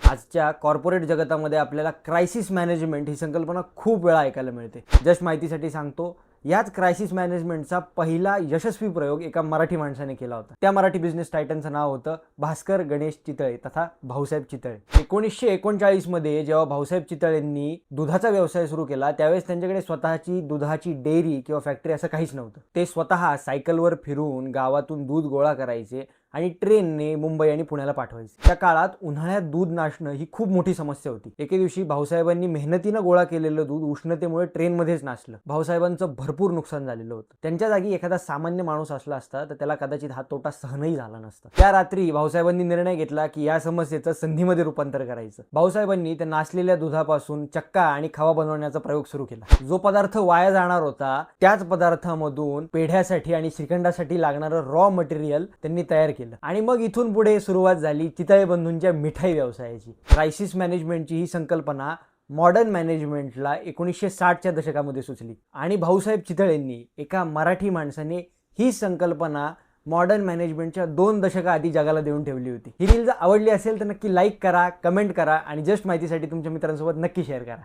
आजच्या कॉर्पोरेट जगतामध्ये आपल्याला क्रायसिस मॅनेजमेंट ही संकल्पना खूप वेळा ऐकायला मिळते. जस्ट माहितीसाठी सांगतो, याच क्रायसिस मॅनेजमेंटचा पहिला यशस्वी प्रयोग एका मराठी माणसाने केला होता. त्या मराठी बिझनेस टायटनचं नाव होतं भास्कर गणेश चितळे तथा भाऊसाहेब चितळे. 1939 मध्ये जेव्हा भाऊसाहेब चितळेंनी दुधाचा व्यवसाय सुरू केला त्यावेळेस त्यांच्याकडे स्वतःची दुधाची डेअरी किंवा फॅक्टरी असं काहीच नव्हतं. ते स्वतः सायकलवर फिरून गावातून दूध गोळा करायचे आणि ट्रेनने मुंबई आणि पुण्याला पाठवायचे. त्या काळात उन्हाळ्यात दूध नासणं ही खूप मोठी समस्या होती. एके दिवशी भाऊसाहेबांनी मेहनतीनं गोळा केलेलं दूध उष्णतेमुळे ट्रेनमध्येच नासलं. भाऊसाहेबांचं भरपूर नुकसान झालेलं होतं. त्यांच्या जागी एखादा सामान्य माणूस असला असता तर त्याला कदाचित हा तोटा सहनही झाला नसता. त्या रात्री भाऊसाहेबांनी निर्णय घेतला की या समस्येचं संधीमध्ये रूपांतर करायचं. भाऊसाहेबांनी त्या नासलेल्या दुधापासून चक्का आणि खवा बनवण्याचा प्रयोग सुरू केला. जो पदार्थ वाया जाणार होता त्याच पदार्थामधून पेढ्यासाठी आणि श्रीखंडासाठी लागणारं रॉ मटेरियल त्यांनी तयार केलं आणि मग इथून पुढे सुरुवात झाली चितळे बंधूंच्या मिठाई व्यवसायाची. क्रायसिस मॅनेजमेंटची ही संकल्पना मॉडर्न मॅनेजमेंटला 1960च्या दशकामध्ये सुचली आणि भाऊसाहेब चितळेंनी एका मराठी माणसाने ही संकल्पना मॉडर्न मॅनेजमेंटच्या 2 दशका आधी जगाला देऊन ठेवली होती. ही रील जर आवडली असेल तर नक्की लाईक करा, कमेंट करा आणि जस्ट माहितीसाठी तुमच्या मित्रांसोबत नक्की शेअर करा.